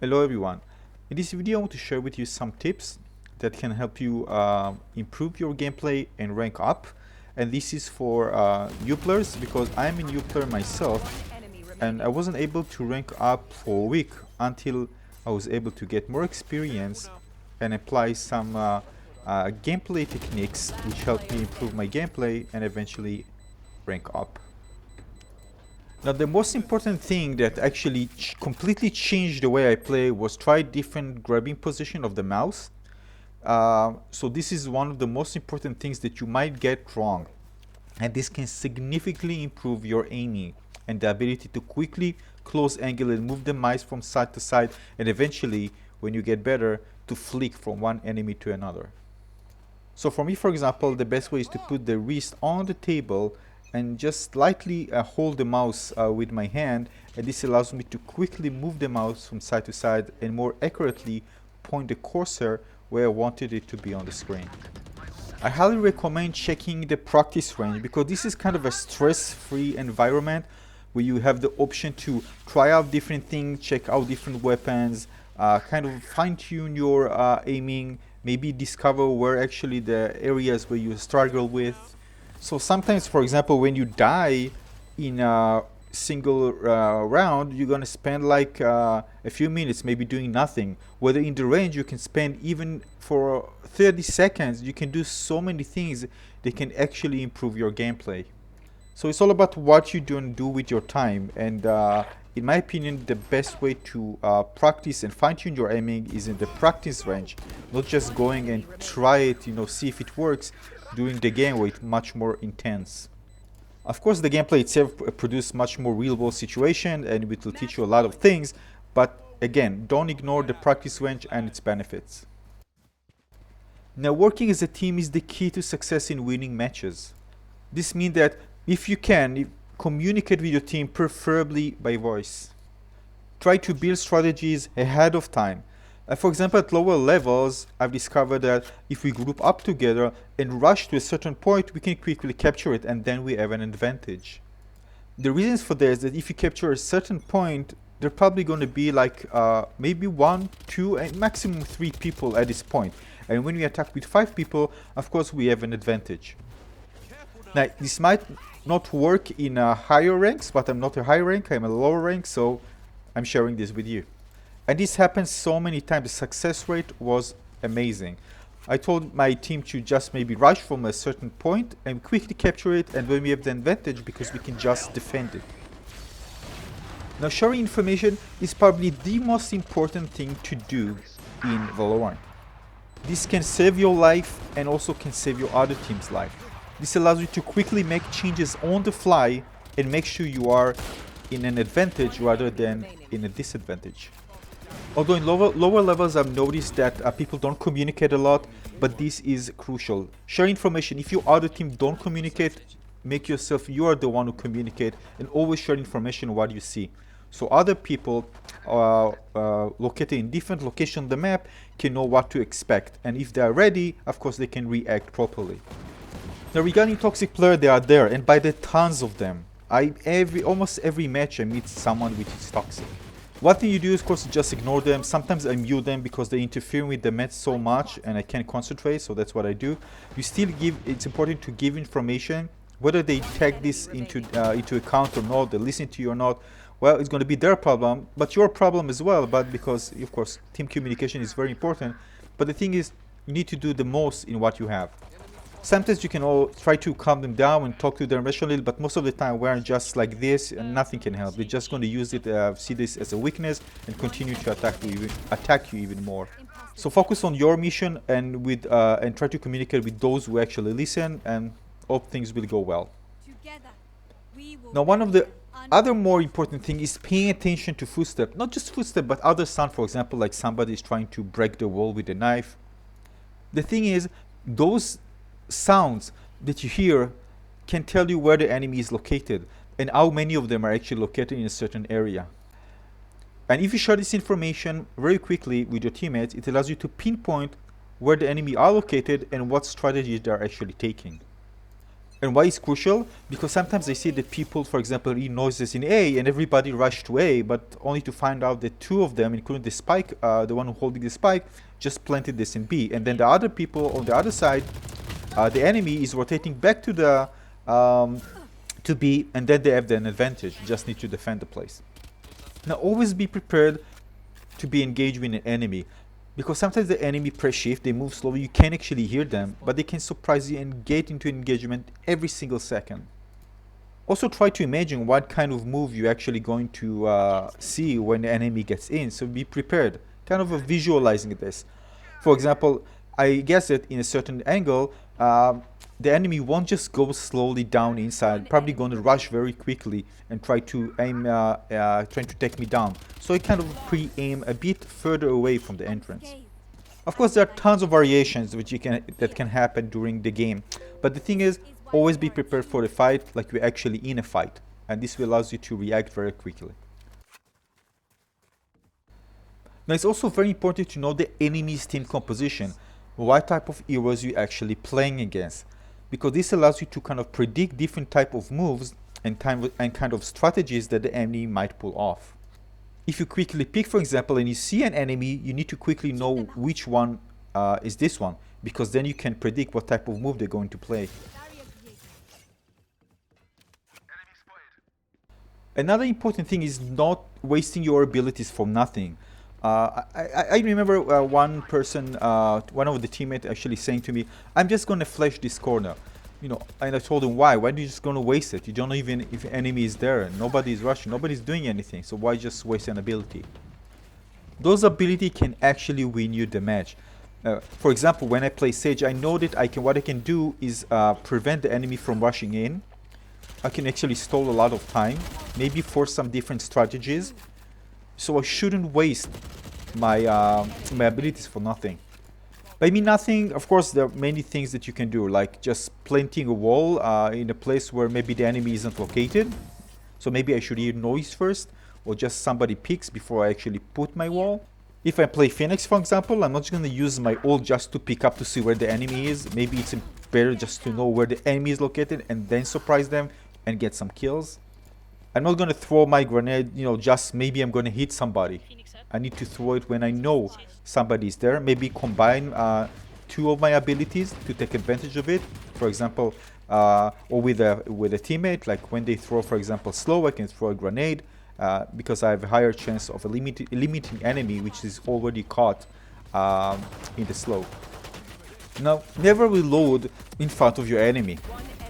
Hello everyone. In this video I want to share with you some tips that can help you improve your gameplay and rank up. And this is for new players because I'm a new player myself and I wasn't able to rank up for a week until I was able to get more experience and apply some gameplay techniques which helped me improve my gameplay and eventually rank up. Now the most important thing that actually completely changed the way I play was try different grabbing position of the mouse. So this is one of the most important things that you might get wrong. And this can significantly improve your aiming and the ability to quickly close angle and move the mouse from side to side, and eventually, when you get better, to flick from one enemy to another. So for me, for example, the best way is to put the wrist on the table and just slightly hold the mouse with my hand, and this allows me to quickly move the mouse from side to side and more accurately point the cursor where I wanted it to be on the screen. I highly recommend checking the practice range because this is kind of a stress-free environment where you have the option to try out different things, check out different weapons, kind of fine-tune your aiming, maybe discover where actually the areas where you struggle with. So sometimes, for example, when you die in a single round, you're gonna spend like a few minutes maybe doing nothing. Whether in the range you can spend even for 30 seconds, you can do so many things that can actually improve your gameplay. So it's all about what you do with your time, and in my opinion, the best way to practice and fine-tune your aiming is in the practice range, not just going and try it, see if it works during the game where it's much more intense. Of course, the gameplay itself produces much more real-world situation and it will teach you a lot of things, but again, don't ignore the practice range and its benefits. Now, working as a team is the key to success in winning matches. This means that if you can, communicate with your team, preferably by voice. Try to build strategies ahead of time. For example, at lower levels, I've discovered that if we group up together and rush to a certain point, we can quickly capture it and then we have an advantage. The reasons for this is that if you capture a certain point, there are probably going to be like maybe 1, 2, and maximum 3 people at this point. And when we attack with 5 people, of course, we have an advantage. Now, this might not work in higher ranks, but I'm not a high rank, I'm a lower rank, so I'm sharing this with you. And this happens so many times. The success rate was amazing. I told my team to just maybe rush from a certain point and quickly capture it, and when we have the advantage because we can just defend it. Now, sharing information is probably the most important thing to do in Valorant. This can save your life and also can save your other team's life. This allows you to quickly make changes on the fly and make sure you are in an advantage rather than in a disadvantage. Although in lower levels I've noticed that people don't communicate a lot, but this is crucial. Share information. If your other team don't communicate, make yourself you are the one who communicate, and always share information what you see. So other people located in different locations on the map can know what to expect, and if they are ready, of course they can react properly. Now regarding toxic players, they are there, and by the tons of them. Almost every match I meet someone which is toxic. One thing you do is, of course, just ignore them. Sometimes I mute them because they interfere with the match so much and I can't concentrate, so that's what I do. You still it's important to give information, whether they take this into account or not, they listen to you or not. Well, it's going to be their problem, but your problem as well, but because, of course, team communication is very important. But the thing is, you need to do the most in what you have. Sometimes you can all try to calm them down and talk to them rationally, but most of the time we're just like this and nothing can help. They're just going to use it, see this as a weakness and continue to attack you even more. So focus on your mission and try to communicate with those who actually listen, and hope things will go well. Now, one of the other more important thing is paying attention to footsteps. Not just footsteps, but other sound, for example, like somebody is trying to break the wall with a knife. The thing is, those sounds that you hear can tell you where the enemy is located and how many of them are actually located in a certain area. And if you share this information very quickly with your teammates, it allows you to pinpoint where the enemy are located and what strategies they are actually taking. And why it's crucial? Because sometimes I see that people, for example, hear noises in A and everybody rush to A, but only to find out that two of them, including the spike, the one holding the spike, just planted this in B. And then the other people on the other side, the enemy is rotating back to the to B, and then they have an advantage. Just need to defend the place. Now always be prepared to be engaged with an enemy, because sometimes the enemy press shift, they move slowly, you can't actually hear them, but they can surprise you and get into engagement every single second. Also try to imagine what kind of move you're actually going to see when the enemy gets in, so be prepared, kind of visualizing this. For example, I guess that in a certain angle, the enemy won't just go slowly down inside, probably going to rush very quickly and try to aim, trying to take me down. So I kind of pre-aim a bit further away from the entrance. Of course, there are tons of variations that can happen during the game, but the thing is, always be prepared for the fight like you're actually in a fight, and this will allow you to react very quickly. Now it's also very important to know the enemy's team composition, what type of heroes you're actually playing against, because this allows you to kind of predict different type of moves and kind of strategies that the enemy might pull off. If you quickly pick, for example, and you see an enemy, you need to quickly know which one is this one, because then you can predict what type of move they're going to play. Another important thing is not wasting your abilities for nothing. I remember one person, one of the teammates actually saying to me, I'm just going to flash this corner. You know, and I told him, why? Why are you just going to waste it? You don't know even if enemy is there. Nobody is rushing. Nobody's doing anything. So why just waste an ability? Those abilities can actually win you the match. For example, when I play Sage, I know that what I can do is prevent the enemy from rushing in. I can actually stall a lot of time, maybe force some different strategies. So I shouldn't waste my my abilities for nothing. By me nothing, of course, there are many things that you can do, like just planting a wall in a place where maybe the enemy isn't located. So maybe I should hear noise first, or just somebody peeks before I actually put my wall. If I play Phoenix, for example, I'm not just going to use my ult just to pick up to see where the enemy is. Maybe it's better just to know where the enemy is located and then surprise them and get some kills. I'm not going to throw my grenade, you know, just maybe I'm going to hit somebody. I need to throw it when I know somebody is there. Maybe combine two of my abilities to take advantage of it. For example, or with a teammate, like when they throw, for example, slow, I can throw a grenade because I have a higher chance of eliminating enemy which is already caught in the slow. Now, never reload in front of your enemy.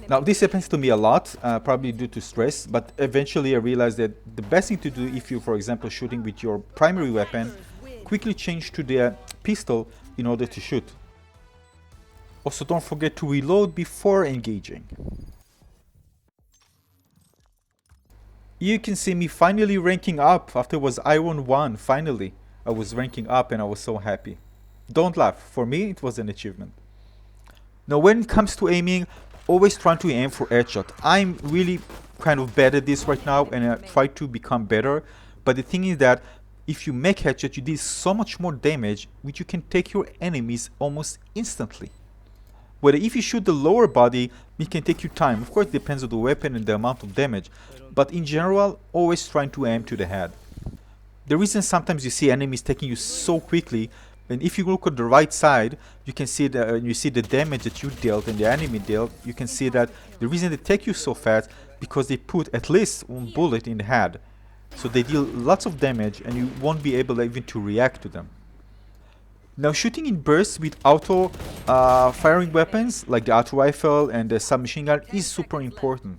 Now this happens to me a lot, probably due to stress, but eventually I realized that the best thing to do if you, for example, shooting with your primary weapon, quickly change to the pistol in order to shoot. Also, don't forget to reload before engaging. You can see me finally ranking up after it was Iron 1, finally. I was ranking up and I was so happy. Don't laugh, for me it was an achievement. Now when it comes to aiming, always trying to aim for headshot. I'm really kind of bad at this right now and I try to become better. But the thing is that if you make headshot, you do so much more damage, which you can take your enemies almost instantly. Whether if you shoot the lower body, it can take you time. Of course, it depends on the weapon and the amount of damage. But in general, always trying to aim to the head. The reason sometimes you see enemies taking you so quickly, and if you look at the right side, you can see the damage that you dealt and the enemy dealt. You can see that the reason they take you so fast because they put at least one bullet in the head, so they deal lots of damage and you won't be able even to react to them. Now, shooting in bursts with auto firing weapons like the auto rifle and the submachine gun is super important.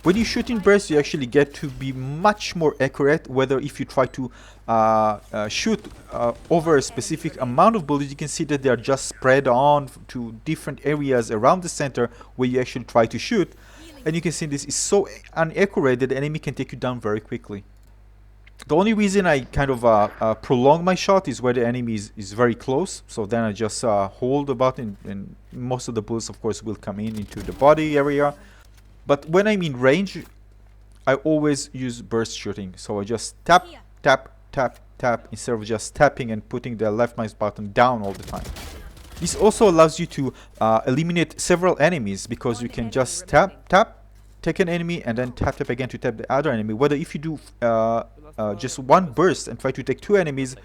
When you shoot in bursts, you actually get to be much more accurate, whether if you try to shoot over a specific amount of bullets, you can see that they are just spread on to different areas around the center where you actually try to shoot. And you can see this is so inaccurate that the enemy can take you down very quickly. The only reason I kind of prolong my shot is where the enemy is very close. So then I just hold the button and most of the bullets, of course, will come into the body area. But when I'm in range, I always use burst shooting. So I just tap, tap, tap, tap, instead of just tapping and putting the left mouse button down all the time. This also allows you to eliminate several enemies, because you can just tap, take an enemy, and then tap again to tap the other enemy. Whether if you do just one burst and try to take two enemies,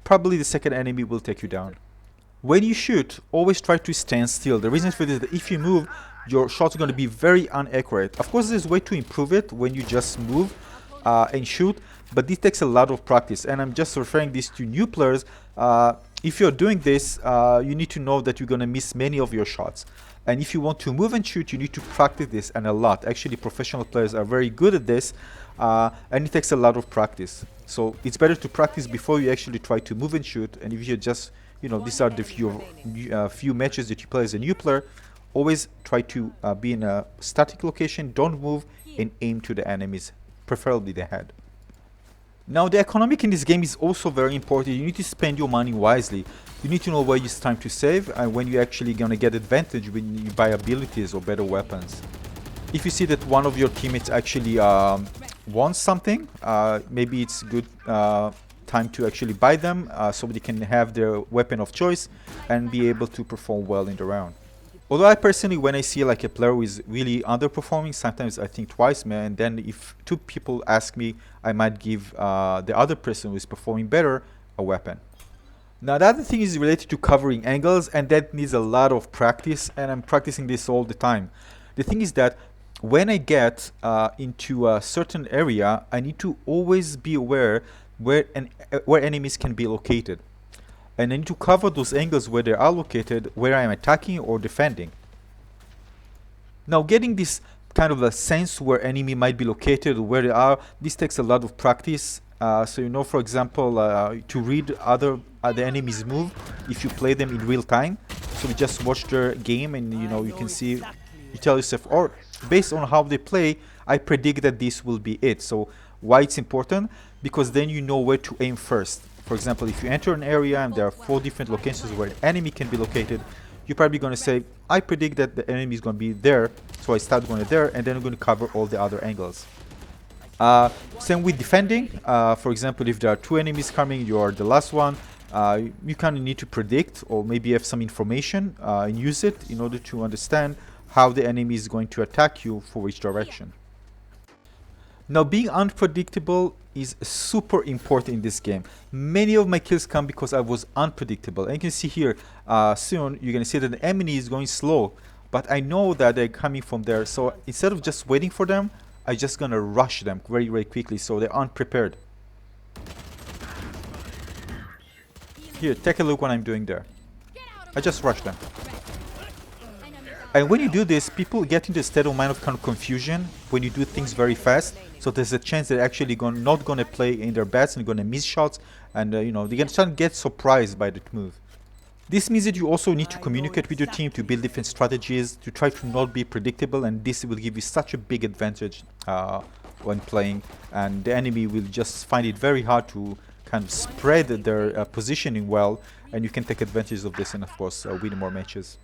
probably the second enemy will take you down. When you shoot, always try to stand still. The reason for this is that if you move, your shot's going to be very inaccurate. Of course, there's a way to improve it when you just move and shoot, but this takes a lot of practice, and I'm just referring this to new players. If you're doing this, you need to know that you're going to miss many of your shots. And if you want to move and shoot, you need to practice this, and a lot. Actually, professional players are very good at this, and it takes a lot of practice. So it's better to practice before you actually try to move and shoot. And if you just, you know, these are the few matches that you play as a new player, always try to be in a static location, don't move, and aim to the enemies, preferably the head. Now, the economic in this game is also very important. You need to spend your money wisely. You need to know where it's time to save and when you're actually going to get advantage when you buy abilities or better weapons. If you see that one of your teammates actually wants something, maybe it's good time to actually buy them so they can have their weapon of choice and be able to perform well in the round. Although I personally, when I see like a player who is really underperforming, sometimes I think twice, man. And then if two people ask me, I might give the other person who is performing better a weapon. Now, the other thing is related to covering angles, and that needs a lot of practice, and I'm practicing this all the time. The thing is that when I get into a certain area, I need to always be aware where enemies can be located. And I need to cover those angles where they are located, where I am attacking or defending. Now, getting this kind of a sense where enemy might be located, where they are, this takes a lot of practice. So you know, for example, to read the enemy's move if you play them in real time. So you just watch their game, and you know, you can see, you tell yourself, or based on how they play, I predict that this will be it. So why it's important? Because then you know where to aim first. For example, if you enter an area and there are 4 different locations where an enemy can be located, you're probably going to say, I predict that the enemy is going to be there, so I start going there, and then I'm going to cover all the other angles. Same with defending. For example, if there are 2 enemies coming, you are the last one, you kind of need to predict or maybe have some information and use it in order to understand how the enemy is going to attack you for which direction. Now, being unpredictable is super important in this game. Many of my kills come because I was unpredictable. And you can see here, soon you're going to see that the enemy is going slow, but I know that they're coming from there. So instead of just waiting for them, I'm just going to rush them very, very quickly so they're unprepared. Here, take a look what I'm doing there. I just rush them. And when you do this, people get into a state of mind of kind of confusion when you do things very fast. So there's a chance they're actually not going to play in their bets and going to miss shots, and you know, they're going to get surprised by that move. This means that you also need to communicate with your team to build different strategies to try to not be predictable, and this will give you such a big advantage when playing, and the enemy will just find it very hard to kind of spread their positioning well, and you can take advantage of this and of course win more matches.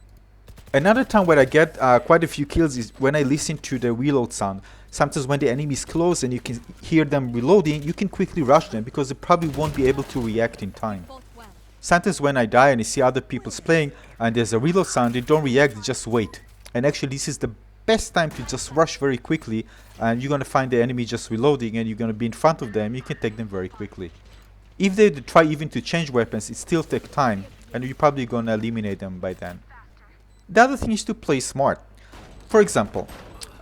Another time where I get quite a few kills is when I listen to the reload sound. Sometimes when the enemy is close and you can hear them reloading, you can quickly rush them because they probably won't be able to react in time. Sometimes when I die and I see other people playing and there's a reload sound, they don't react, they just wait. And actually this is the best time to just rush very quickly, and you're going to find the enemy just reloading and you're going to be in front of them, you can take them very quickly. If they try even to change weapons, it still takes time, and you're probably going to eliminate them by then. The other thing is to play smart. For example,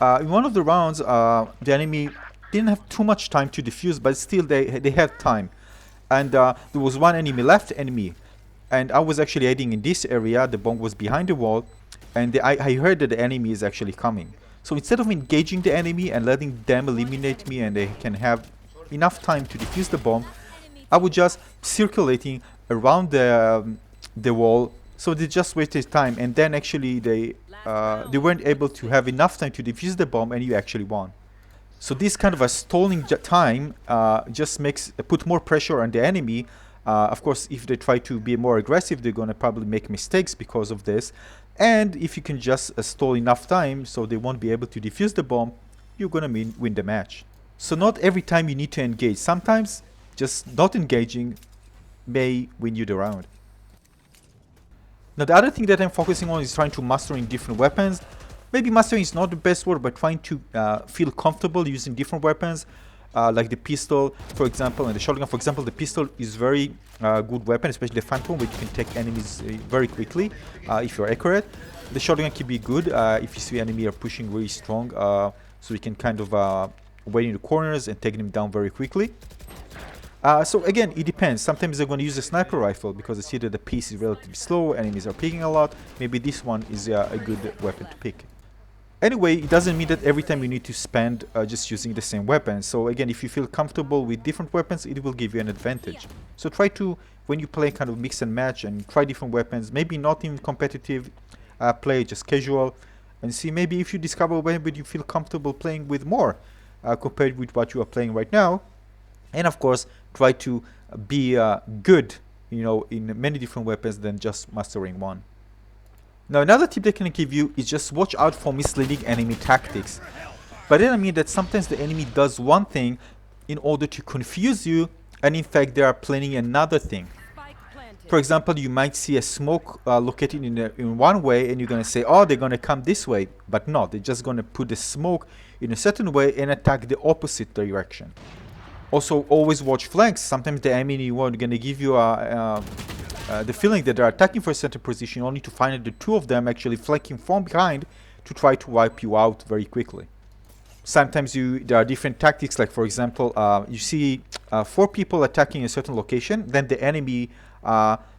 in one of the rounds, the enemy didn't have too much time to defuse, but still they had time. And there was one enemy left, and I was actually hiding in this area. The bomb was behind the wall, and I heard that the enemy is actually coming. So instead of engaging the enemy and letting them eliminate me and they can have enough time to defuse the bomb, I was just circulating around the wall. So they just wasted time, and then actually they weren't able to have enough time to defuse the bomb, and you actually won. So this kind of a stalling time just put more pressure on the enemy. Of course, if they try to be more aggressive, they're going to probably make mistakes because of this. And if you can just stall enough time so they won't be able to defuse the bomb, you're going to win the match. So not every time you need to engage. Sometimes just not engaging may win you the round. Now the other thing that I'm focusing on is trying to mastering different weapons. Maybe mastering is not the best word, but trying to feel comfortable using different weapons, like the pistol, for example, and the shotgun. For example, the pistol is very good weapon, especially the phantom, where you can take enemies very quickly if you're accurate. The shotgun can be good if you see enemy are pushing really strong, so you can kind of wait in the corners and take them down very quickly. So again, it depends. Sometimes they're going to use a sniper rifle because they see that the pace is relatively slow, enemies are picking a lot. Maybe this one is a good weapon to pick. Anyway, it doesn't mean that every time you need to spend just using the same weapon. So again, if you feel comfortable with different weapons, it will give you an advantage. So try to, when you play kind of mix and match and try different weapons, maybe not in competitive play, just casual, and see maybe if you discover a weapon you feel comfortable playing with more compared with what you are playing right now. And of course, try to be good, you know, in many different weapons than just mastering one. Now another tip that I can give you is just watch out for misleading enemy tactics. By that I mean that sometimes the enemy does one thing in order to confuse you, and in fact they are planning another thing. For example, you might see a smoke located in one way and you're going to say, oh, they're going to come this way, but no, they're just going to put the smoke in a certain way and attack the opposite direction. Also, always watch flanks. Sometimes the enemy are going to give you the feeling that they're attacking for a certain position, only to find that the two of them actually flanking from behind to try to wipe you out very quickly. Sometimes there are different tactics, like for example, you see 4 people attacking a certain location, then the enemy,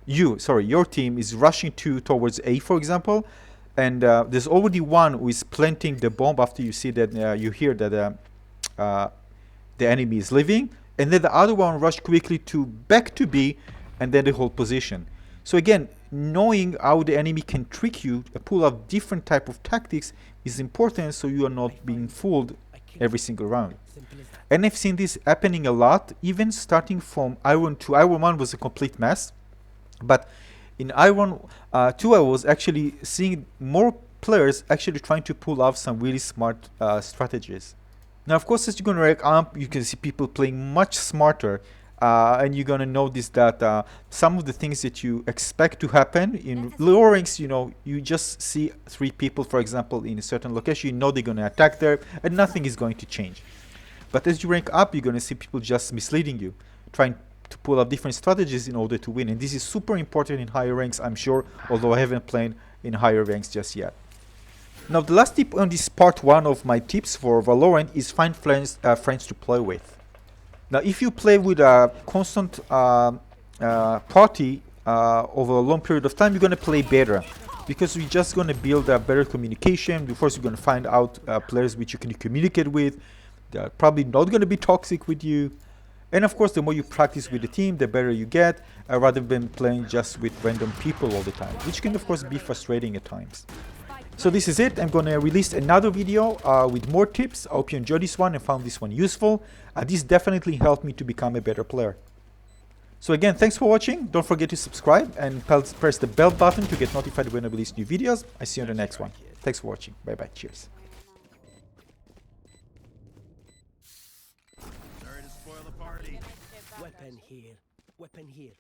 your team is rushing towards A, for example, and there's already one who is planting the bomb after you see that you hear that the enemy is leaving, and then the other one rushed quickly back to B, and then the whole position. So again, knowing how the enemy can trick you, pull out different type of tactics is important, so you are not being fooled every single round. And I've seen this happening a lot, even starting from Iron 2. Iron 1 was a complete mess, but in Iron 2 I was actually seeing more players actually trying to pull off some really smart strategies. Now of course, as you're going to rank up, you can see people playing much smarter, and you're going to notice that some of the things that you expect to happen in lower ranks, you know, you just see 3 people, for example, in a certain location, you know they're going to attack there, and nothing is going to change. But as you rank up, you're going to see people just misleading you, trying to pull up different strategies in order to win, and this is super important in higher ranks, I'm sure, although I haven't played in higher ranks just yet. Now the last tip on this part 1 of my tips for Valorant is find friends to play with. Now if you play with a constant party over a long period of time, you're going to play better, because you're just going to build a better communication. First you're going to find out players which you can communicate with. They're probably not going to be toxic with you. And of course, the more you practice with the team, the better you get, rather than playing just with random people all the time, which can of course be frustrating at times. So this is it. I'm going to release another video with more tips. I hope you enjoyed this one and found this one useful. This definitely helped me to become a better player. So again, thanks for watching. Don't forget to subscribe and press the bell button to get notified when I release new videos. I see you on the next one. Thanks for watching. Bye bye. Cheers. Weapon here. Weapon here.